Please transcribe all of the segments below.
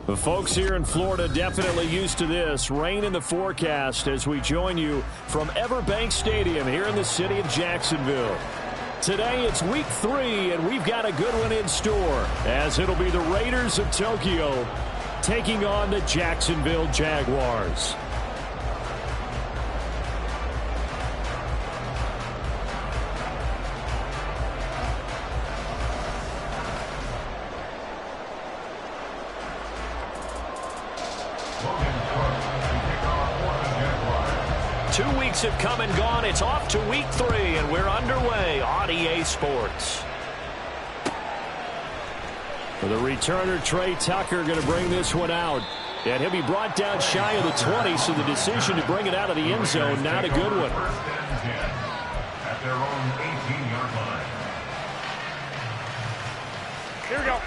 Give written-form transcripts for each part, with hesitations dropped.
The folks here in Florida definitely used to this. Rain in the forecast as we join you from Everbank Stadium here in the city of Jacksonville. Today it's week 3, and we've got a good one in store, as it'll be the Raiders of Tokyo taking on the Jacksonville Jaguars. Have come and gone. It's off to week 3, and we're underway on EA Sports. For the returner, Trey Tucker going to bring this one out. And he'll be brought down shy of the 20, so the decision to bring it out of the end zone, not a good one. At their own 18-yard line. Here we go.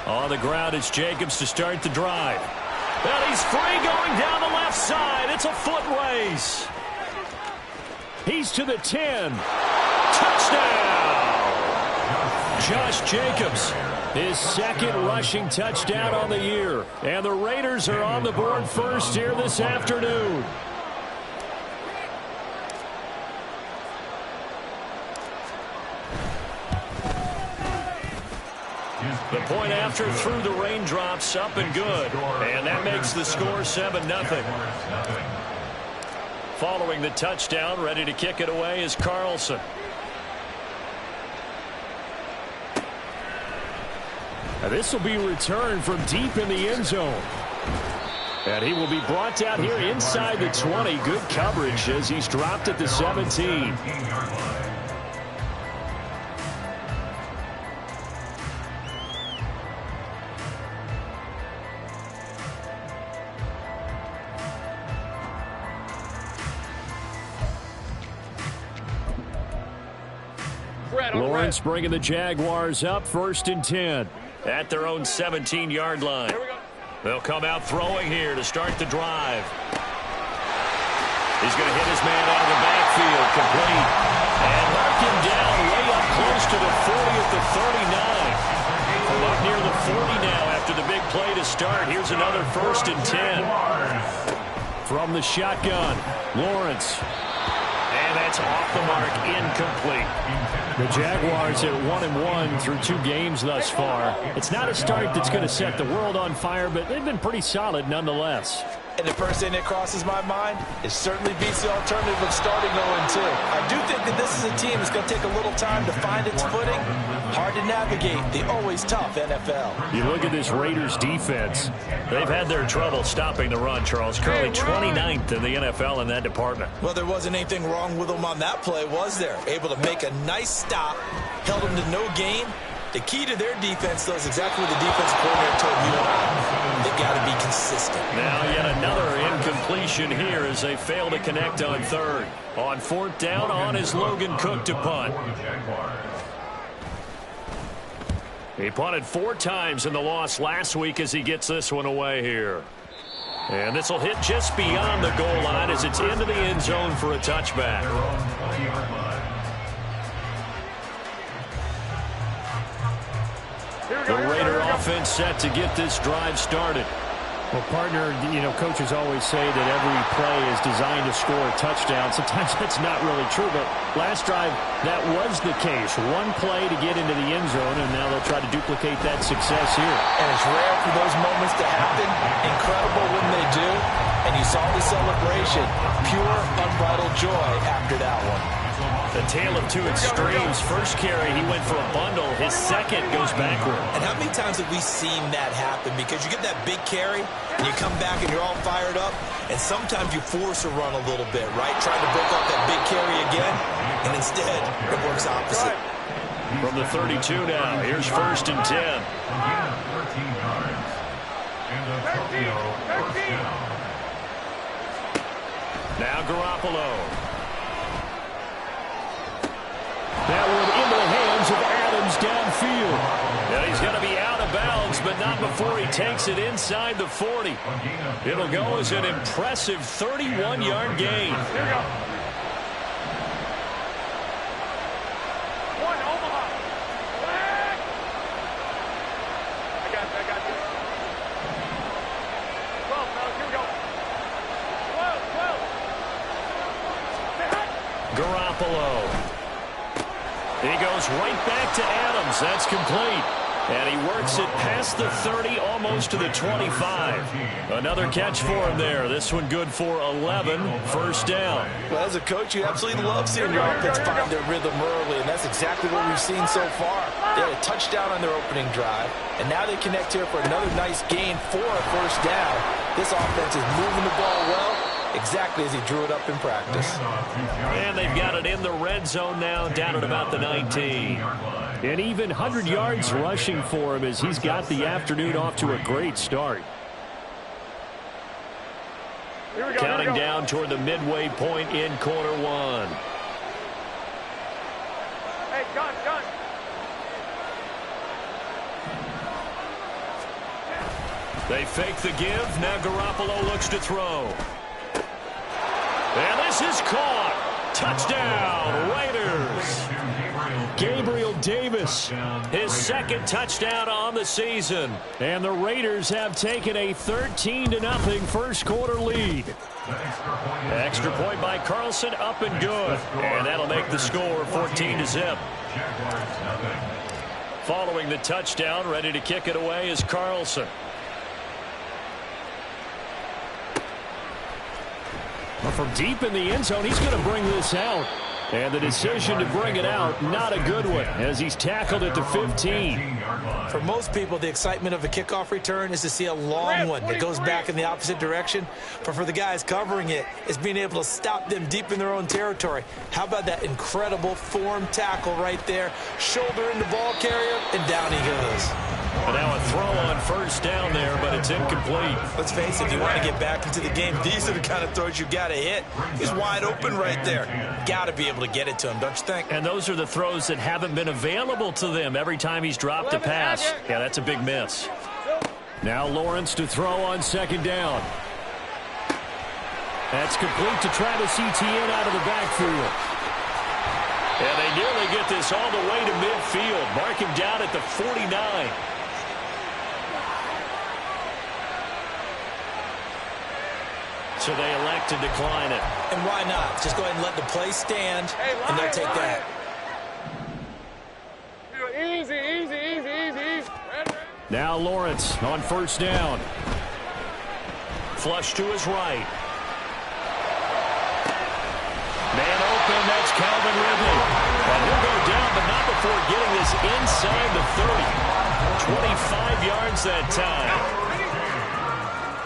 On the ground, it's Jacobs to start the drive. And he's free going down the left side. It's a foot race. He's to the 10. Touchdown! Josh Jacobs, his second rushing touchdown on the year. And the Raiders are on the board first here this afternoon. The point after through the raindrops, up and good. And that makes the score 7-0. Following the touchdown, ready to kick it away is Carlson. Now this will be returned from deep in the end zone. And he will be brought down here inside the 20. Good coverage as he's dropped at the 17. Lawrence bringing the Jaguars up 1st and 10 at their own 17-yard line. They'll come out throwing here to start the drive. He's going to hit his man out of the backfield, complete. And mark him down way up close to the 40 at the 39. From up near the 40 now after the big play to start. Here's another 1st and 10. From the shotgun, Lawrence. And that's off the mark, incomplete. The Jaguars at 1-1 through 2 games thus far. It's not a start that's going to set the world on fire, but they've been pretty solid nonetheless. And the first thing that crosses my mind, it certainly beats the alternative of starting 0-2. I do think that this is a team that's going to take a little time to find its footing. Hard to navigate the always tough NFL. You look at this Raiders defense. They've had their trouble stopping the run, Charles. Currently 29th in the NFL in that department. Well, there wasn't anything wrong with them on that play, was there? Able to make a nice stop, held them to no gain. The key to their defense, though, is exactly what the defensive coordinator told you and I. They've got to be consistent. Now yet another incompletion here as they fail to connect on 3rd. On 4th down, on is Logan Cook to punt. He punted 4 times in the loss last week as he gets this one away here. And this will hit just beyond the goal line as it's into the end zone for a touchback. The Raider offense set to get this drive started. Well, partner, coaches always say that every play is designed to score a touchdown. Sometimes that's not really true, but last drive, that was the case. One play to get into the end zone, and now they'll try to duplicate that success here. And it's rare for those moments to happen. Incredible when they do. And you saw the celebration. Pure, unbridled joy after that one. The tale of 2 extremes. First carry, he went for a bundle. His second goes backward. And how many times have we seen that happen? Because you get that big carry, and you come back and you're all fired up, and sometimes you force a run a little bit, right? Trying to break off that big carry again, and instead it works opposite. From the 32 now, here's 1st and 10. 13 yards. And the Tokyo first down. Now Garoppolo. That one into the hands of Adams downfield. Now he's going to be out of bounds, but not before he takes it inside the 40. It'll go as an impressive 31-yard gain. Garoppolo. He goes right back to Adams. That's complete. And he works it past the 30, almost to the 25. Another catch for him there. This one good for 11, first down. Well, as a coach, you absolutely love seeing your offense find their rhythm early, and that's exactly what we've seen so far. They had a touchdown on their opening drive, and now they connect here for another nice gain for a first down. This offense is moving the ball well, exactly as he drew it up in practice. And they've got it in the red zone now, down at about the 19. And even 100 yards rushing for him as he's got the afternoon off to a great start. Counting down toward the midway point in quarter one. Hey, gun. They fake the give. Now Garoppolo looks to throw. And this is caught. Touchdown, Raiders. Gabriel Davis, His second touchdown on the season. and the Raiders have taken a 13-0 first quarter lead. Extra point by Carlson, up and good. And that'll make the score 14-0. Following the touchdown, ready to kick it away is Carlson. From deep in the end zone, he's going to bring this out. And the decision to bring it out, not a good one, as he's tackled at the 15. For most people, the excitement of a kickoff return is to see a long one that goes back in the opposite direction. But for the guys covering it, it's being able to stop them deep in their own territory. How about that incredible form tackle right there? Shoulder in the ball carrier, and down he goes. And now a throw on first down there, but it's incomplete. Let's face it, if you want to get back into the game, these are the kind of throws you got to hit. He's wide open right there. Got to be able to get it to him, don't you think? And those are the throws that haven't been available to them every time he's dropped a pass. Yeah, that's a big miss. Now Lawrence to throw on second down. That's complete to Travis Etienne out of the backfield. And they nearly get this all the way to midfield. Mark him down at the 49. So they elect to decline it. And why not? Just go ahead and let the play stand, and they'll take that. Easy. Now Lawrence on first down. Flush to his right. Man open, that's Calvin Ridley. And he'll go down, but not before getting this inside the 30. 25 yards that time.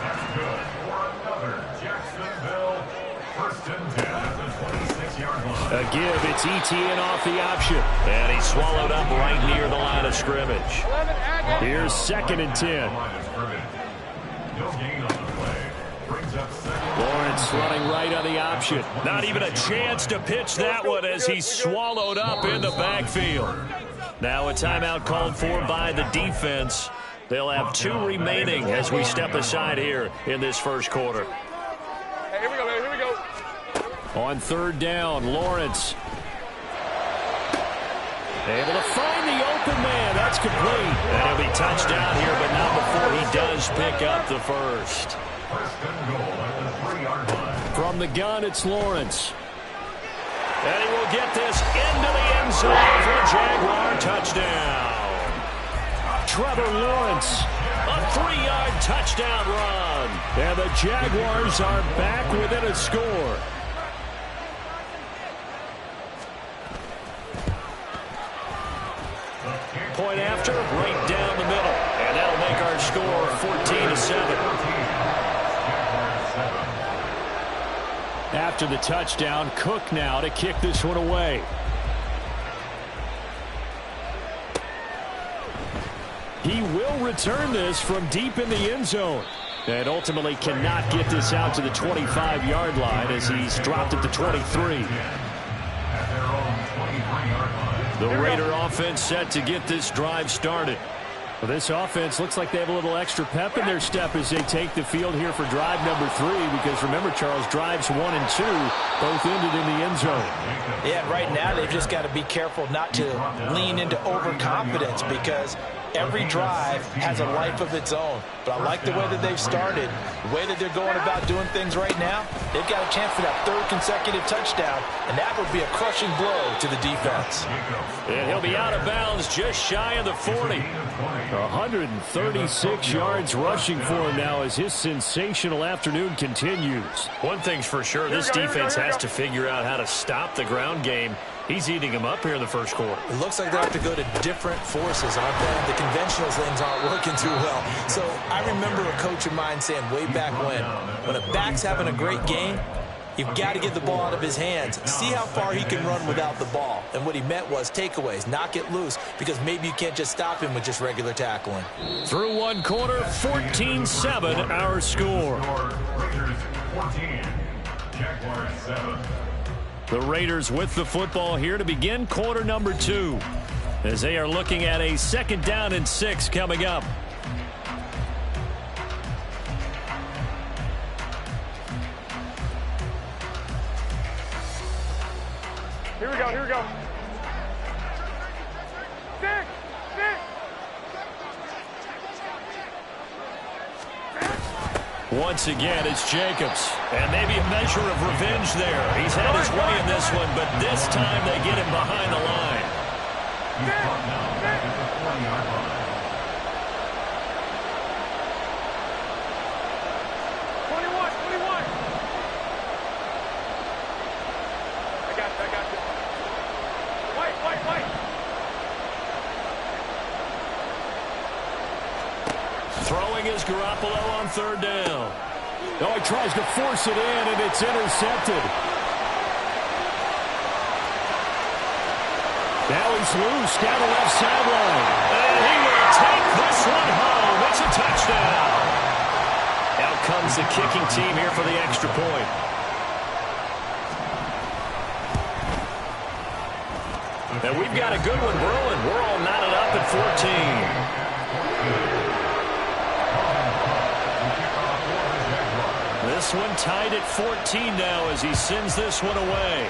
That's good for another Jacksonville first and 10 at the 26-yard line. A give, it's Etienne off the option. And he's swallowed up right near the line of scrimmage. Here's second and 10. Line of scrimmage. No gain on the play. Brings up second. Lawrence running right on the option. Not even a chance to pitch that one as he's swallowed up in the backfield. Now a timeout called for by the defense. They'll have 2 remaining as we step aside here in this first quarter. Hey, here we go. On third down, Lawrence. Able to find the open man. That's complete. And he'll be touched down here, but not before he does pick up the first. First and goal at the 3-yard line. From the gun, it's Lawrence. And he will get this into the end zone for a Jaguar touchdown. Trevor Lawrence. A 3-yard touchdown run. And the Jaguars are back within a score. Point after, right down the middle. And that'll make our score 14-7. After the touchdown, Cook now to kick this one away. He will return this from deep in the end zone. And ultimately cannot get this out to the 25-yard line as he's dropped at the 23. The Raider offense set to get this drive started. Well, this offense looks like they have a little extra pep in their step as they take the field here for drive number 3, because remember, Charles, drives 1 and 2 both ended in the end zone. Yeah, right now they've just got to be careful not to lean into overconfidence, because Every drive has a life of its own. But I like the way that they've started, the way that they're going about doing things right now. They've got a chance for that third consecutive touchdown, and that would be a crushing blow to the defense. And he'll be out of bounds just shy of the 40. 136 yards rushing for him now as his sensational afternoon continues. One thing's for sure, this defense has to figure out how to stop the ground game. He's eating him up here in the first quarter. It looks like they have to go to different forces, aren't they? The conventional things aren't working too well. So I remember a coach of mine saying way back when a back's having a great game, you've got to get the ball out of his hands. See how far he can run without the ball. And what he meant was takeaways, knock it loose, because maybe you can't just stop him with just regular tackling. Through one quarter, 14-7 our score. Raiders 14, Jaguars 7. The Raiders with the football here to begin quarter number 2, as they are looking at a 2nd down and 6 coming up. Here we go, here we go. Six, six. Once again, it's Jacobs. And maybe a measure of revenge there. He's had his way in this one, but this time they get him behind the line. He's brought down back at the 40-yard line. 21, 21. I got you. White. Throwing is Garoppolo on 3rd down. Oh, he tries to force it in, and it's intercepted. Now he's loose down the left sideline. And he will take this one home. It's a touchdown. Out comes the kicking team here for the extra point. And we've got a good one brewing. We're all knotted up at 14. This one tied at 14 now as he sends this one away.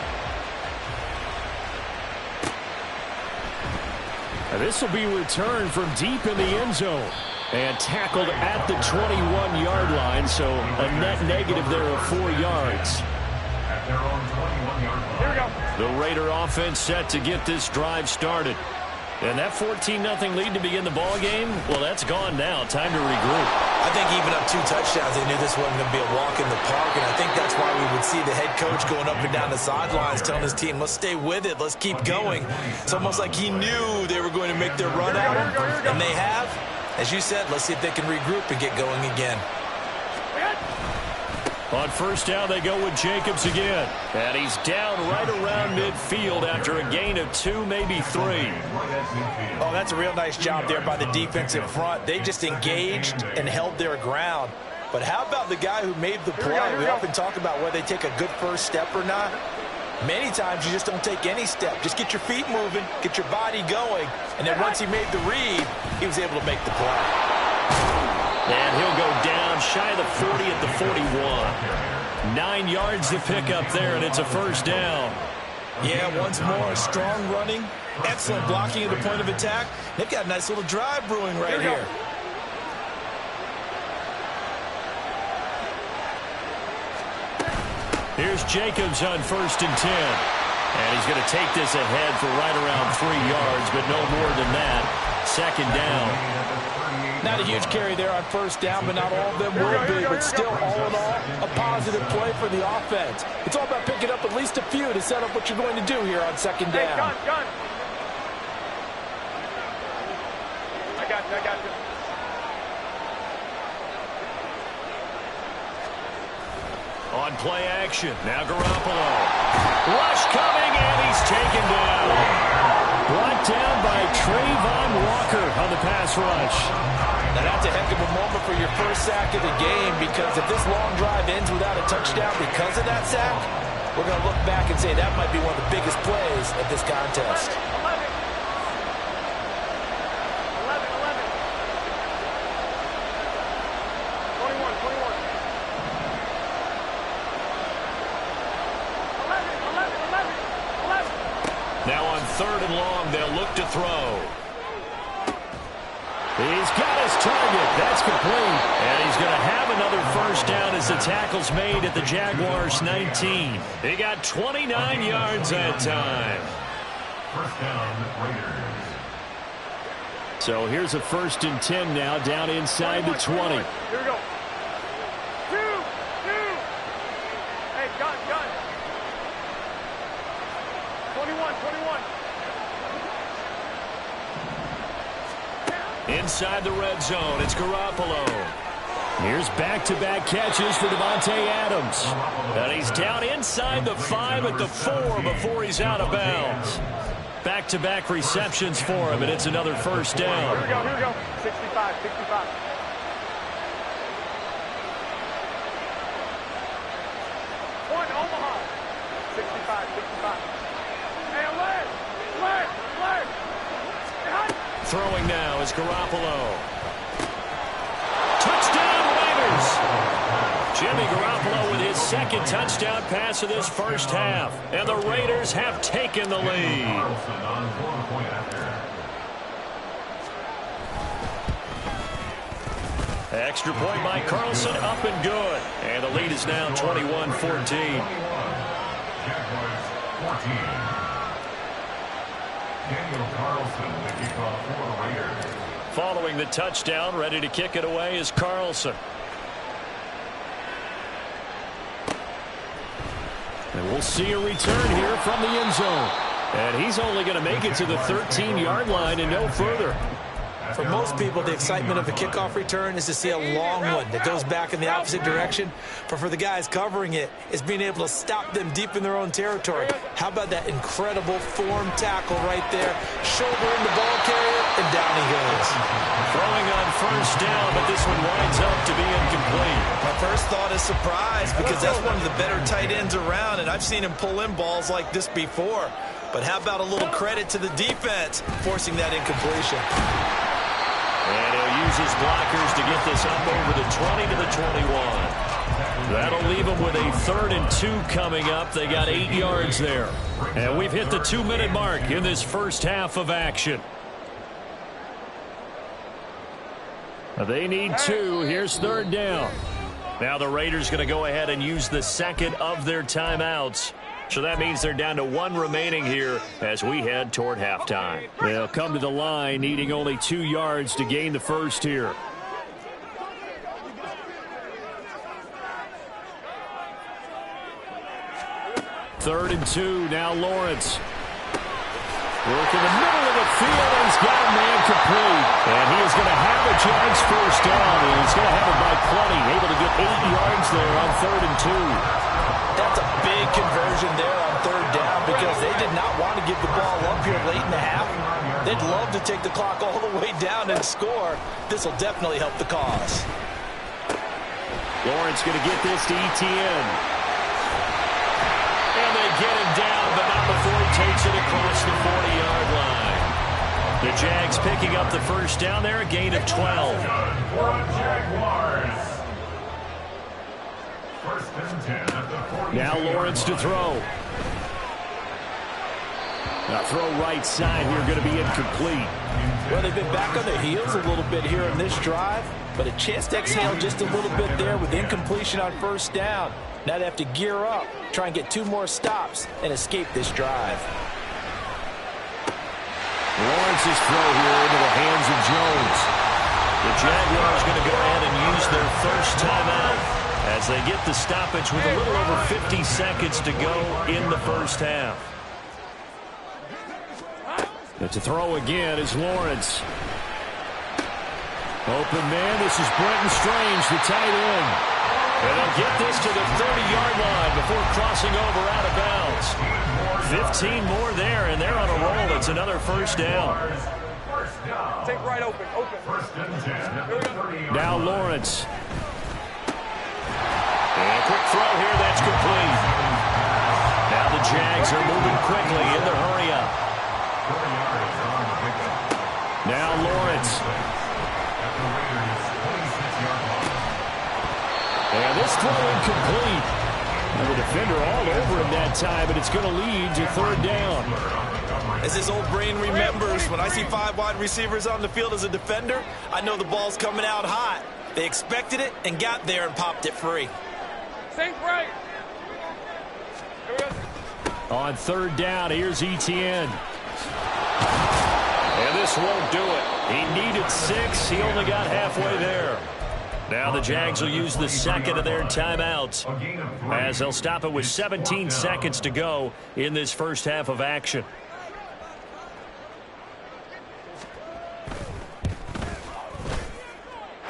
And this will be returned from deep in the end zone. And tackled at the 21-yard line, so a net negative there of 4 yards. At their own 21-yard line. Here we go. The Raider offense set to get this drive started. And that 14-0 lead to begin the ball game, well, that's gone now. Time to regroup. I think even up 2 touchdowns, they knew this wasn't going to be a walk in the park, and I think that's why we would see the head coach going up and down the sidelines telling his team, let's stay with it, let's keep going. It's almost like he knew they were going to make their run at him, and they have. As you said, let's see if they can regroup and get going again. On 1st down, they go with Jacobs again. And he's down right around midfield after a gain of 2, maybe 3. Oh, that's a real nice job there by the defensive front. They just engaged and held their ground. But how about the guy who made the play? We often talk about whether they take a good first step or not. Many times you just don't take any step. Just get your feet moving, get your body going. And then once he made the read, he was able to make the play. And he'll go down shy of the 40 at the 41. 9 yards to pick up there, and it's a 1st down. Yeah, once more, strong running, excellent blocking at the point of attack. They've got a nice little drive brewing right here. Here's Jacobs on 1st and 10. And he's going to take this ahead for right around 3 yards, but no more than that. 2nd down. Not a huge carry there on 1st down, but not all of them will be. But still, all in all, a positive play for the offense. It's all about picking up at least a few to set up what you're going to do here on 2nd down. Hey, gun. I got you. On play action, now Garoppolo. Rush coming, and he's taken down. Brought down by Trayvon Walker on the pass rush. Now, that's a heck of a moment for your first sack of the game, because if this long drive ends without a touchdown because of that sack, we're going to look back and say that might be one of the biggest plays of this contest. 11. Now on 3rd and long, they'll look to throw. He's got his target. That's complete. And he's going to have another first down as the tackle's made at the Jaguars' 19. He got 29 yards that time. First down, Raiders. So here's a 1st and 10 now, down inside the 20. Here we go. Two. Hey, gun. 21. Inside the red zone, it's Garoppolo. Here's back-to-back catches for Devontae Adams. And he's down inside the 5 at the 4 before he's out of bounds. Back-to-back receptions for him, and it's another first down. Here we go. 65. One, Omaha. 65. Hey, leg. Throwing now is Garoppolo. Touchdown, Raiders! Jimmy Garoppolo with his 2nd touchdown pass of this first half. And the Raiders have taken the lead. Extra point by Carlson, up and good. And the lead is now 21-14. Jaguars 14. Daniel Carlson, the kickoff for the Raiders. Following the touchdown, ready to kick it away is Carlson. And we'll see a return here from the end zone. And he's only going to make it to the 13-yard line and no further. For most people, the excitement of a kickoff return is to see a long one that goes back in the opposite direction. But for the guys covering it, it's being able to stop them deep in their own territory. How about that incredible form tackle right there? Shoulder in the ball carrier, and down he goes. Throwing on first down, but this one winds up to be incomplete. My first thought is surprise, because that's one of the better tight ends around, and I've seen him pull in balls like this before. But how about a little credit to the defense forcing that incompletion? And he'll use his blockers to get this up over the 20 to the 21. That'll leave them with a 3rd and 2 coming up. They got 8 yards there. And we've hit the 2-minute mark in this first half of action. They need 2. Here's 3rd down. Now the Raiders going to go ahead and use the 2nd of their timeouts. So that means they're down to 1 remaining here as we head toward halftime. They'll come to the line needing only 2 yards to gain the first here. Third and 2, now Lawrence. Work in the middle of the field, and he's got a man complete. And he is going to have a Jags first down, and he's going to have it by plenty. Able to get 8 yards there on 3rd and 2. That's a big conversion there on 3rd down, because they did not want to give the ball up here late in the half. They'd love to take the clock all the way down and score. This will definitely help the cause. Lawrence going to get this to Etienne. And they get him down, but not before he takes it across the 40-yard line. The Jags picking up the first down there, a gain of 12. Jaguars. First and 10 at the 40. Now Lawrence to throw. Now throw right side here, going to be incomplete. Well, they've been back on their heels a little bit here in this drive, but a chance to exhale just a little bit there with incompletion on first down. Now they have to gear up, try and get 2 more stops, and escape this drive. Lawrence's throw here into the hands of Jones. The Jaguars going to go ahead and use their first timeout as they get the stoppage with a little over 50 seconds to go in the first half. And to throw again is Lawrence. Open man, this is Brenton Strange, the tight end. And they'll get this to the 30-yard line before crossing over out of bounds. 15 more there, and they're on a roll. It's another first down. Take right open. First and 10. Now Lawrence. And a quick throw here, that's complete. Now the Jags are moving quickly in the hurry-up. Now Lawrence. And this throw incomplete. And the defender all over him that time, but it's going to lead to 3rd down. As his old brain remembers, when I see 5 wide receivers on the field as a defender, I know the ball's coming out hot. They expected it and got there and popped it free. Sink right. Here we go. On third down, here's Etienne. And this won't do it. He needed 6. He only got halfway there. Now the Jags will use the second of their timeouts as they'll stop it with 17 seconds to go in this first half of action.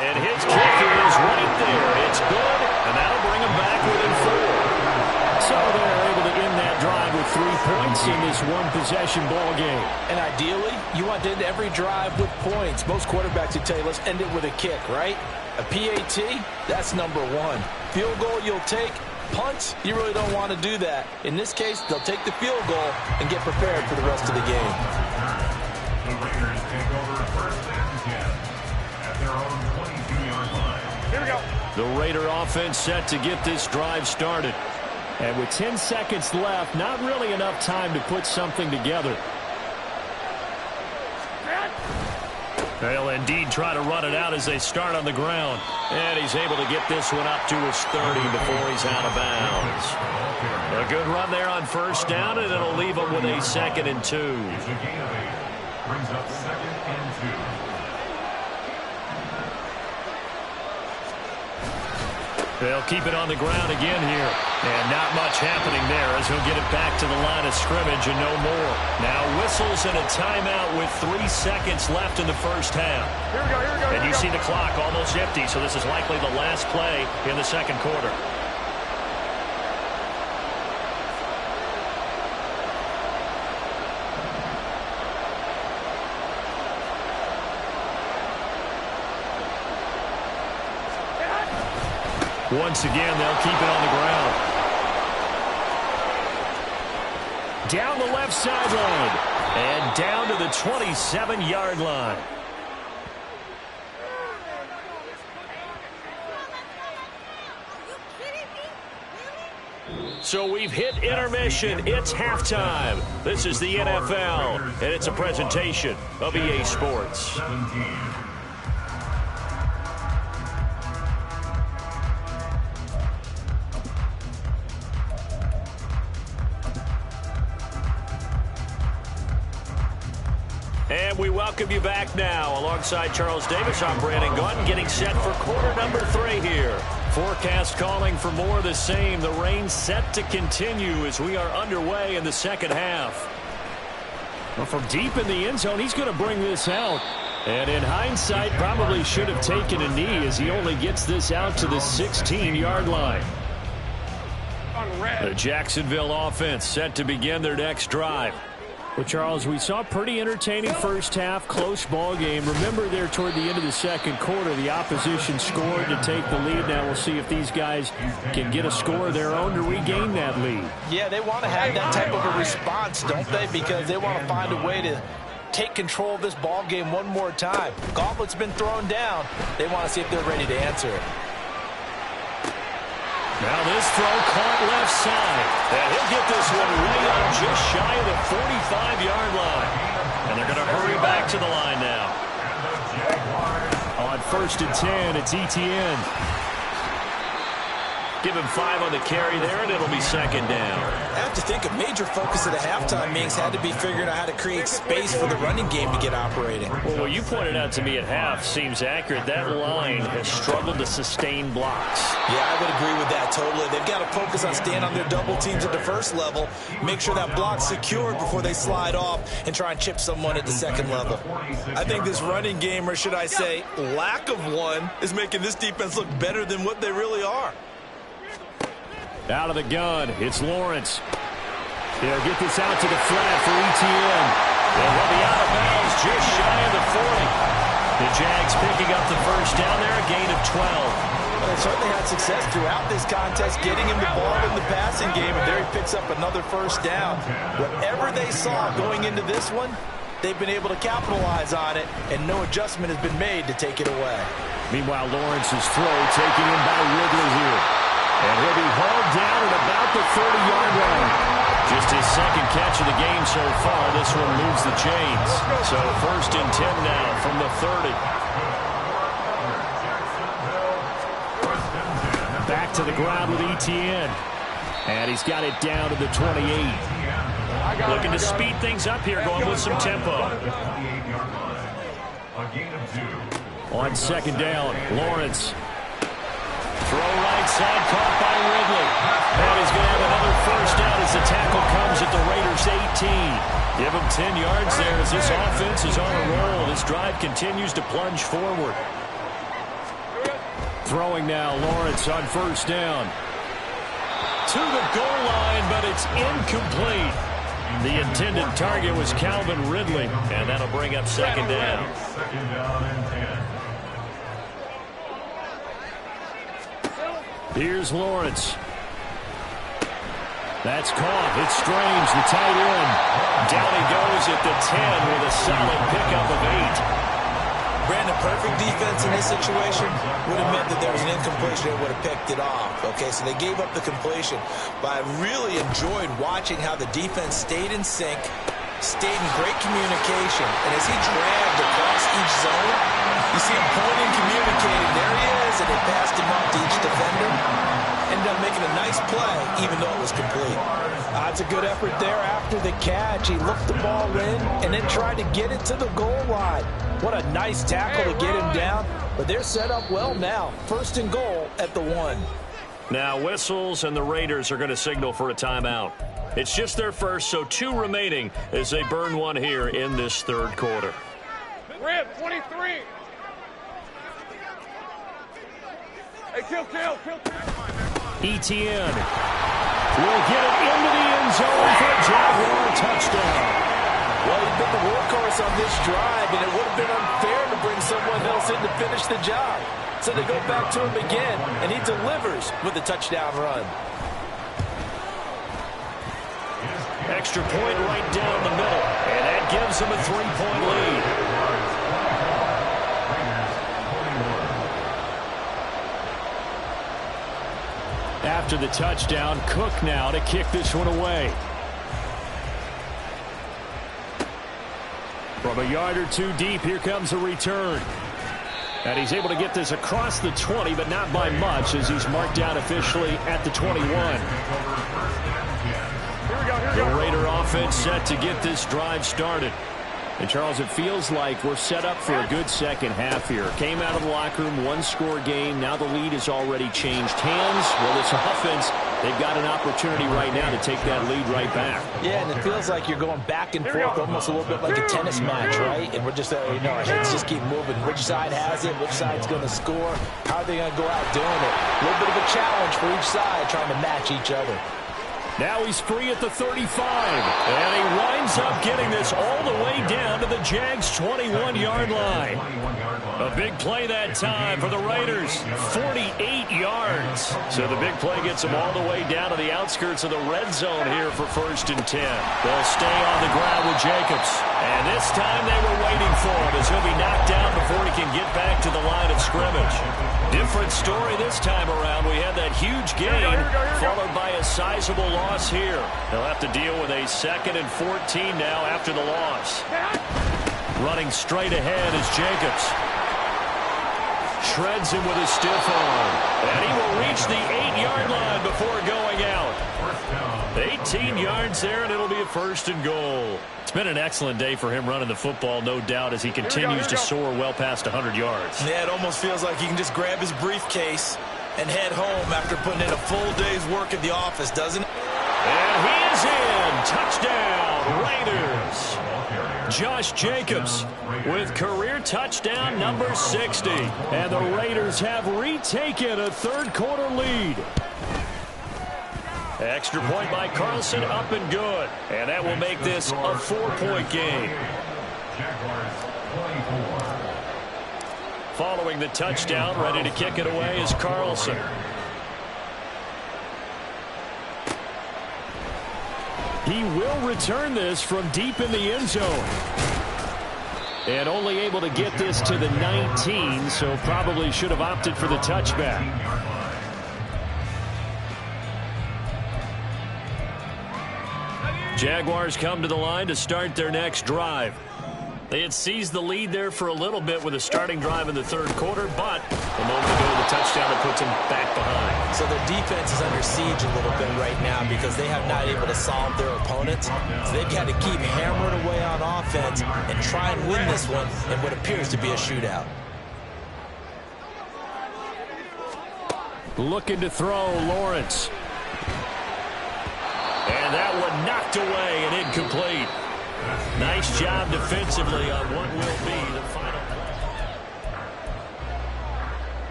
And his kick is right there. It's good, and that'll bring him back within 4. So they're able to end that drive with 3 points in this one-possession ball game. And ideally, you want to end every drive with points. Most quarterbacks would tell you, let's end it with a kick, right? A PAT, that's number 1. Field goal you'll take. Punts, you really don't want to do that. In this case, they'll take the field goal and get prepared for the rest of the game. The Raiders take over first and 10 at their own 22-yard line. Here we go. The Raider offense set to get this drive started. And with 10 seconds left, not really enough time to put something together. They'll indeed try to run it out as they start on the ground. And he's able to get this one up to his 30 before he's out of bounds. A good run there on first down, and it'll leave him with a 2nd and 2. It's a gain of 8. Brings up 2nd and 2. They'll keep it on the ground again here. And not much happening there as he'll get it back to the line of scrimmage and no more. Now whistles and a timeout with 3 seconds left in the first half. Here we go, here we go, And you see the clock almost empty, so this is likely the last play in the second quarter. Once again, they'll keep it on the ground. Down the left sideline. And down to the 27-yard line. So we've hit intermission. It's halftime. This is the NFL, and it's a presentation of EA Sports. 17. And we welcome you back now. Alongside Charles Davis, I'm Brandon Gaudin, getting set for quarter number 3 here. Forecast calling for more of the same. The rain set to continue as we are underway in the second half. Well, from deep in the end zone, he's going to bring this out. And in hindsight, probably should have taken a knee as he only gets this out to the 16-yard line. The Jacksonville offense set to begin their next drive. Well, Charles, we saw a pretty entertaining first half, close ball game. Remember there toward the end of the second quarter, the opposition scored to take the lead. Now we'll see if these guys can get a score of their own to regain that lead. Yeah, they want to have that type of a response, don't they? Because they want to find a way to take control of this ball game one more time. Gauntlet's been thrown down. They want to see if they're ready to answer it. Now this throw caught left side. And he'll get this one way up just shy of the 45-yard line. And they're going to hurry back to the line now. On 1st and 10, it's Etienne. Give him 5 on the carry there, and it'll be 2nd down. I have to think a major focus of the halftime meetings had to be figuring out how to create space for the running game to get operating. Well, what you pointed out to me at half seems accurate. That line has struggled to sustain blocks. Yeah, I would agree with that totally. They've got to focus on staying on their double teams at the first level, make sure that block's secured before they slide off and try and chip someone at the second level. I think this running game, or should I say lack of one, is making this defense look better than what they really are. Out of the gun, it's Lawrence. They'll get this out to the flat for Etienne. And he'll be out of bounds just shy of the 40. The Jags picking up the first down there, a gain of 12. Well, they certainly had success throughout this contest, getting him the ball in the passing game, and there he picks up another first down. Whatever they saw going into this one, they've been able to capitalize on it, and no adjustment has been made to take it away. Meanwhile, Lawrence's throw taken in by Ridley here. And he'll be hauled down at about the 30-yard line. Just his second catch of the game so far. This one moves the chains. So 1st and 10 now from the 30. Back to the ground with Etienne. And he's got it down to the 28. Looking to speed things up here, going with some tempo. On 2nd down, Lawrence. Throw right side, caught by Ridley. And he's going to have another 1st down as the tackle comes at the Raiders' 18. Give him 10 yards there as this offense is on a roll. This drive continues to plunge forward. Throwing now, Lawrence on 1st down. To the goal line, but it's incomplete. The intended target was Calvin Ridley, and that'll bring up 2nd down. 2nd down and 10. Here's Lawrence. That's caught. It's Strange, the tight end. Down he goes at the 10 with a solid pickup of 8. Brandon, perfect defense in this situation would have meant that there was an incompletion that would have picked it off. Okay, so they gave up the completion. But I really enjoyed watching how the defense stayed in sync, stayed in great communication. And as he dragged across each zone, you see him pointing, communicating. There he is, and they passed him up to each defender. Ended up making a nice play, even though it was complete. That's a good effort there after the catch. He looked the ball in and then tried to get it to the goal line. What a nice tackle to get him down. But they're set up well now. 1st and goal at the 1. Now whistles, and the Raiders are going to signal for a timeout. It's just their first, so 2 remaining as they burn one here in this 3rd quarter. Rip, 23. Hey, kill. Etienne will get it into the end zone for a Jaguar touchdown. Well, he's been the workhorse on this drive, and it would have been unfair to bring someone else in to finish the job. So they go back to him again, and he delivers with a touchdown run. Extra point right down the middle, and that gives them a 3-point lead. After the touchdown, Cook now to kick this one away. From a yard or 2 deep, here comes a return. And he's able to get this across the 20, but not by much, as he's marked down officially at the 21. The Raider offense set to get this drive started. And, Charles, it feels like we're set up for a good second half here. Came out of the locker room, 1-score game. Now the lead has already changed hands. Well, this offense, they've got an opportunity right now to take that lead right back. Yeah, and it feels like you're going back and forth, almost a little bit like a tennis match, right? And we're just, our heads just keep moving. Which side has it? Which side's going to score? How are they going to go out doing it? A little bit of a challenge for each side, trying to match each other. Now he's free at the 35. And he winds up getting this all the way down to the Jags' 21-yard line. A big play that time for the Raiders. 48 yards. So the big play gets them all the way down to the outskirts of the red zone here for 1st and 10. They'll stay on the ground with Jacobs. And this time they were waiting for him as he'll be knocked down before he can get back to the line of scrimmage. Different story this time around. We had that huge gain followed by a sizable loss here. They'll have to deal with a 2nd and 14 now after the loss. Running straight ahead is Jacobs. Shreds him with a stiff arm. And he will reach the 8-yard line before going out. 18 yards there, and it'll be a 1st and goal. It's been an excellent day for him running the football, no doubt, as he continues to soar well past 100 yards. Yeah, it almost feels like he can just grab his briefcase and head home after putting in a full day's work at the office, doesn't it? And he is in. Touchdown, Raiders. Josh Jacobs with career touchdown number 60. And the Raiders have retaken a 3rd quarter lead. Extra point by Carlson, up and good. And that will make this a 4-point game. Following the touchdown, ready to kick it away is Carlson. He will return this from deep in the end zone. And only able to get this to the 19, so probably should have opted for the touchback. Jaguars come to the line to start their next drive. They had seized the lead there for a little bit with a starting drive in the third quarter, but a moment ago the touchdown that puts them back behind. So their defense is under siege a little bit right now because they have not able to solve their opponents. So they've got to keep hammering away on offense and try and win this one in what appears to be a shootout. Looking to throw, Lawrence. And that one knocked away and incomplete. Nice job defensively on what will be the final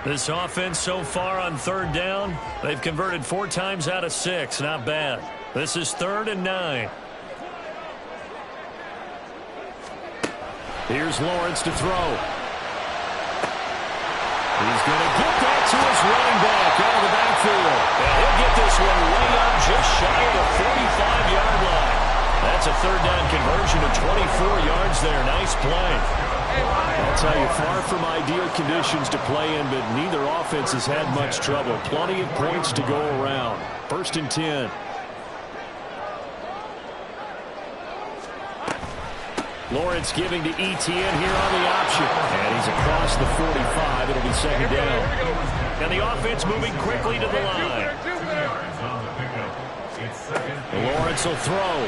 play. This offense so far on third down, they've converted 4 times out of 6. Not bad. This is 3rd and 9. Here's Lawrence to throw. He's going to get that to his running back out of the backfield. And he'll get this one way up just shy of the 45-yard line. That's a third down conversion of 24 yards there. Nice play. I'll tell you, far from ideal conditions to play in, but neither offense has had much trouble. Plenty of points to go around. 1st and 10. Lawrence giving to Etienne here on the option. And he's across the 45. It'll be 2nd down. And the offense moving quickly to the line. Lawrence will throw.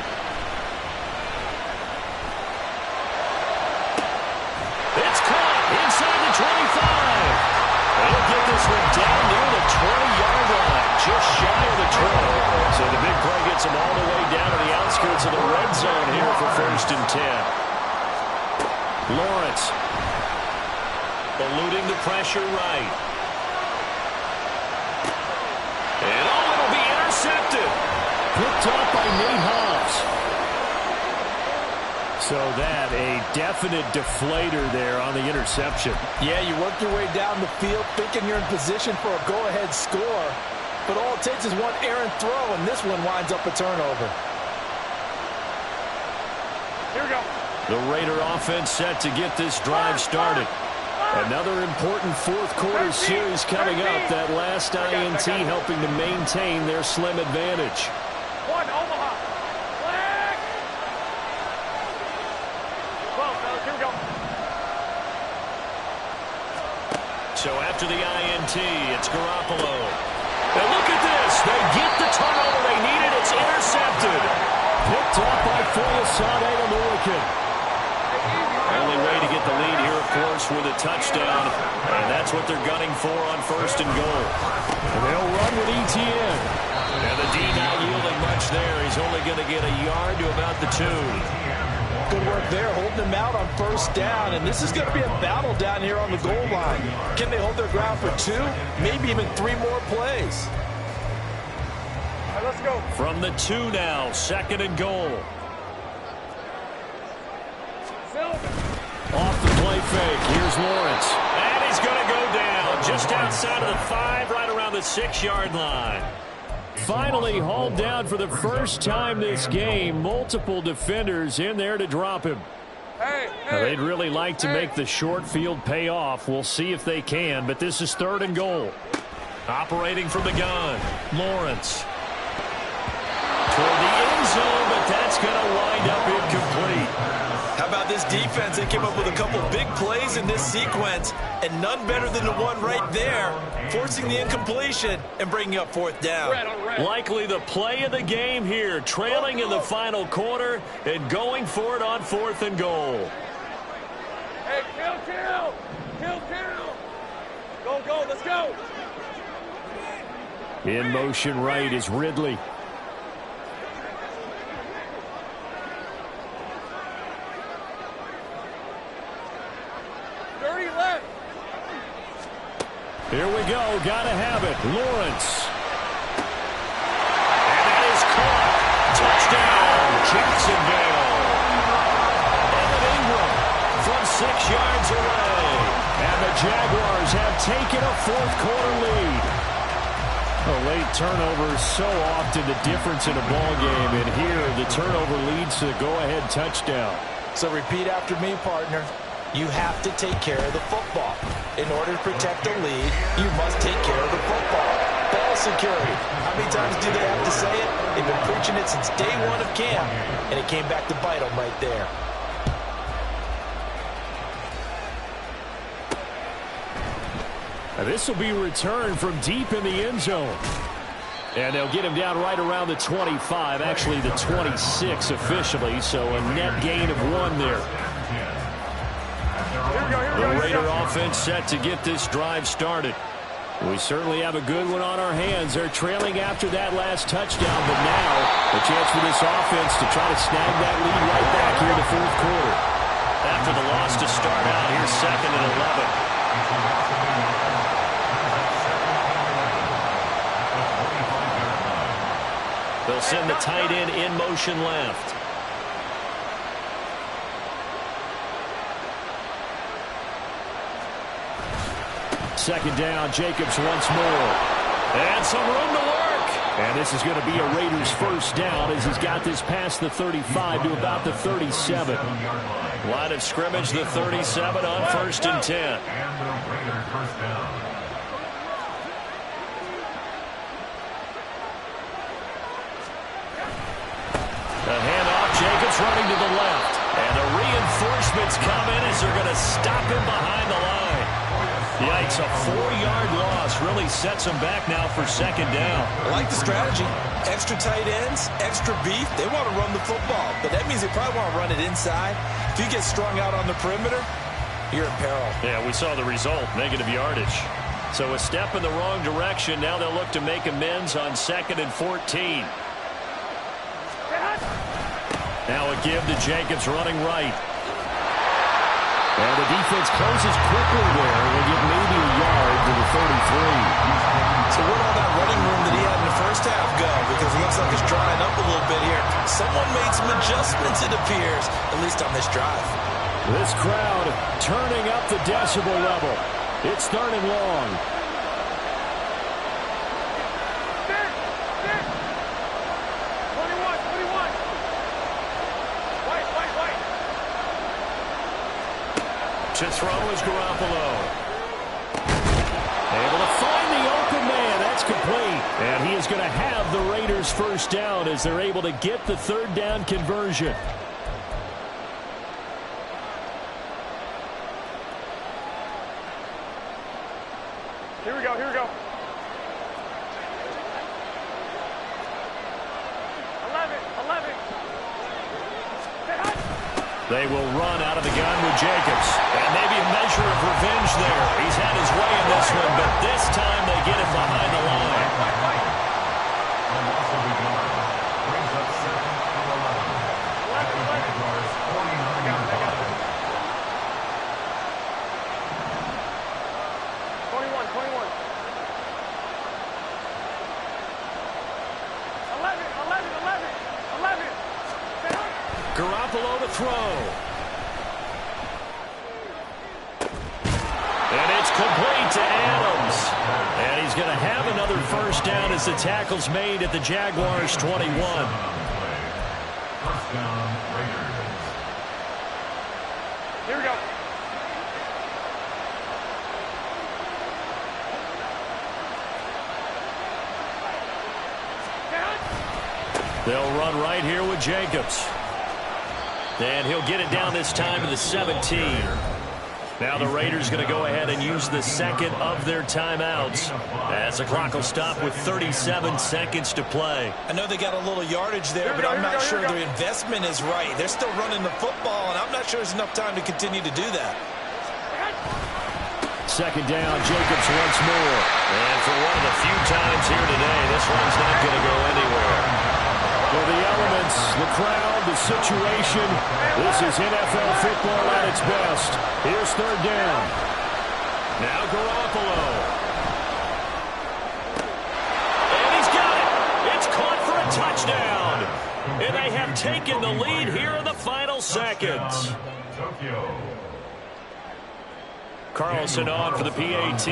It's caught inside the 25. They'll get this one down near the 20-yard line, just shy of the 20. So the big play gets them all the way down to the outskirts of the red zone here for 1st and 10. Lawrence eluding the pressure right. And it'll be intercepted. Picked up by Nate Hobbs. So that a definite deflator there on the interception. Yeah, you work your way down the field thinking you're in position for a go-ahead score. But all it takes is one errant throw, and this one winds up a turnover. Here we go. The Raider offense set to get this drive started. Another important 4th quarter series coming up. That last INT helping to maintain their slim advantage. 1, Omaha. Flag. 12, fellas, here we go. So after the INT, it's Garoppolo. And look at this. They get the turnover they needed. It's intercepted. Picked up by Foyesade American. Only way to get the lead here, of course, with a touchdown. And that's what they're gunning for on 1st and goal. And they'll run with Etienne. And the D not yielding much there. He's only going to get a yard to about the 2. Good work there, holding them out on 1st down. And this is going to be a battle down here on the goal line. Can they hold their ground for 2? Maybe even 3 more plays. All right, let's go. From the 2 now, 2nd and goal. Off the play fake. Here's Lawrence. And he's going to go down just outside of the 5, right around the 6-yard line. Finally hauled down for the first time this game. Multiple defenders in there to drop him. Now, they'd really like to make the short field pay off. We'll see if they can, but this is 3rd and goal. Operating from the gun, Lawrence. Toward the end zone, but that's going to wind up incomplete. How about this defense? They came up with a couple big plays in this sequence, and none better than the one right there, forcing the incompletion and bringing up 4th down. Likely the play of the game here, trailing in the final quarter and going for it on 4th and goal. Hey, kill. Go, let's go. In motion right is Ridley. Here we go. Got to have it. Lawrence. And that is caught. Touchdown, Jacksonville. Evan Ingram from 6 yards away. And the Jaguars have taken a 4th quarter lead. A late turnover is so often the difference in a ball game. And here the turnover leads to the go-ahead touchdown. So repeat after me, partner. You have to take care of the football. In order to protect the lead, you must take care of the football. Ball security. How many times do they have to say it? They've been preaching it since day one of camp, and it came back to bite them right there. This will be returned from deep in the end zone. And they'll get him down right around the 25, actually the 26 officially, so a net gain of 1 there. The Raider offense set to get this drive started. We certainly have a good one on our hands. They're trailing after that last touchdown, but now a chance for this offense to try to snag that lead right back here in the fourth quarter. After the loss to start out, here's 2nd and 11. They'll send the tight end in motion left. Second down, Jacobs once more. And some room to work. And this is going to be a Raiders first down as he's got this past the 35 to about the 37. Line of scrimmage, the 37 on 1st and 10. And the Raiders first down. The handoff, Jacobs running to the left. And the reinforcements come in as they're going to stop him behind the line. Yikes, a 4-yard loss really sets them back now for 2nd down. I like the strategy. Extra tight ends, extra beef. They want to run the football, but that means they probably want to run it inside. If you get strung out on the perimeter, you're in peril. Yeah, we saw the result, negative yardage. So a step in the wrong direction. Now they'll look to make amends on 2nd and 14. Now a give to Jacobs running right. And the defense closes quickly there. They get maybe a yard to the 33. So where'd all that running room that he had in the first half go? Because it looks like it's drying up a little bit here. Someone made some adjustments, it appears, at least on this drive. This crowd turning up the decibel level. It's 3rd and long. To throw is Garoppolo. Able to find the open man. That's complete. And he is going to have the Raiders first down as they're able to get the 3rd down conversion. Here we go, here we go. 11. They will run out of the gun with Jacobs. And maybe a measure of revenge there. He's had his way in this one, but this time they get him behind the line. Brings up 2nd and 11. At the Jaguars 49-yard line. 21. 11. Garoppolo to throw. And it's complete to Adams. And he's going to have another first down as the tackle's made at the Jaguars 21. First down, Raiders. Here we go. They'll run right here with Jacobs. And he'll get it down this time to the 17. Now the Raiders going to go ahead and use the 2nd of their timeouts as the clock will stop with 37 seconds to play. I know they got a little yardage there, but I'm not sure their investment is right. They're still running the football, and I'm not sure there's enough time to continue to do that. 2nd down, Jacobs once more. And for one of the few times here today, this one's not going to go anywhere. Well, the elements, the crowd, the situation, this is NFL football at its best. Here's 3rd down. Now Garoppolo. And he's got it. It's caught for a touchdown. And they have taken the lead here in the final seconds. Tokyo. Carlson on for the PAT.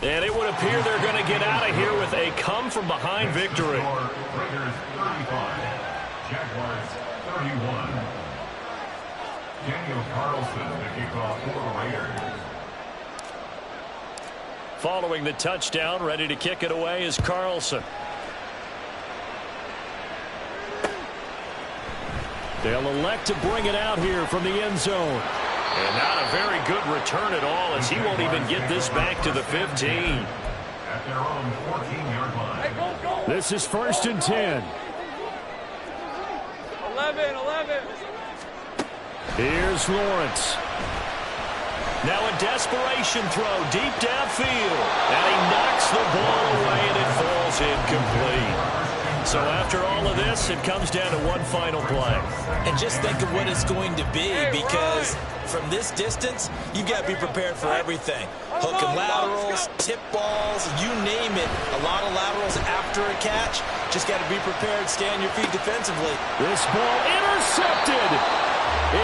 And it would appear they're going to get out of here with a come-from-behind victory. Raiders 35, Jaguars 31. Daniel Carlson to kick off for the Raiders. Following the touchdown, ready to kick it away is Carlson. They'll elect to bring it out here from the end zone. And not a very good return at all, as he won't even get this back to the 15. At their own 14-yard line. Hey, go. This is 1st and 10. 11. Here's Lawrence. Now a desperation throw deep downfield. And he knocks the ball away, and it falls incomplete. So after all of this, it comes down to one final play. And just think of what it's going to be, because from this distance, you've got to be prepared for everything. Hook and laterals, tip balls, you name it. A lot of laterals after a catch. Just got to be prepared, stay on your feet defensively. This ball intercepted.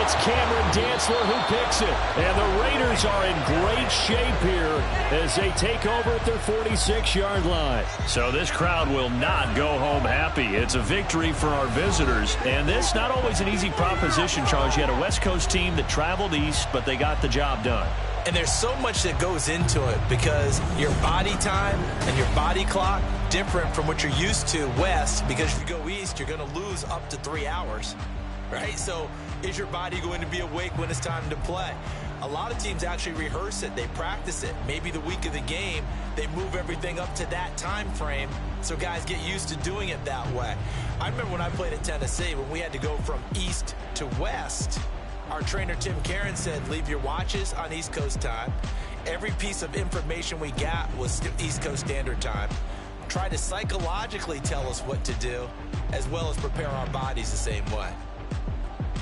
It's Cameron Dantzler who picks it. And the Raiders are in great shape here as they take over at their 46-yard line. So this crowd will not go home happy. It's a victory for our visitors. And this not always an easy proposition, Charles. You had a West Coast team that traveled east, but they got the job done. And there's so much that goes into it, because your body time and your body clock different from what you're used to west, because if you go east, you're going to lose up to 3 hours. Right? So is your body going to be awake when it's time to play? A lot of teams actually rehearse it. They practice it. Maybe the week of the game, they move everything up to that time frame so guys get used to doing it that way. I remember when I played at Tennessee, when we had to go from east to west, our trainer Tim Karen said, leave your watches on East Coast time. Every piece of information we got was East Coast Standard Time. Try to psychologically tell us what to do, as well as prepare our bodies the same way.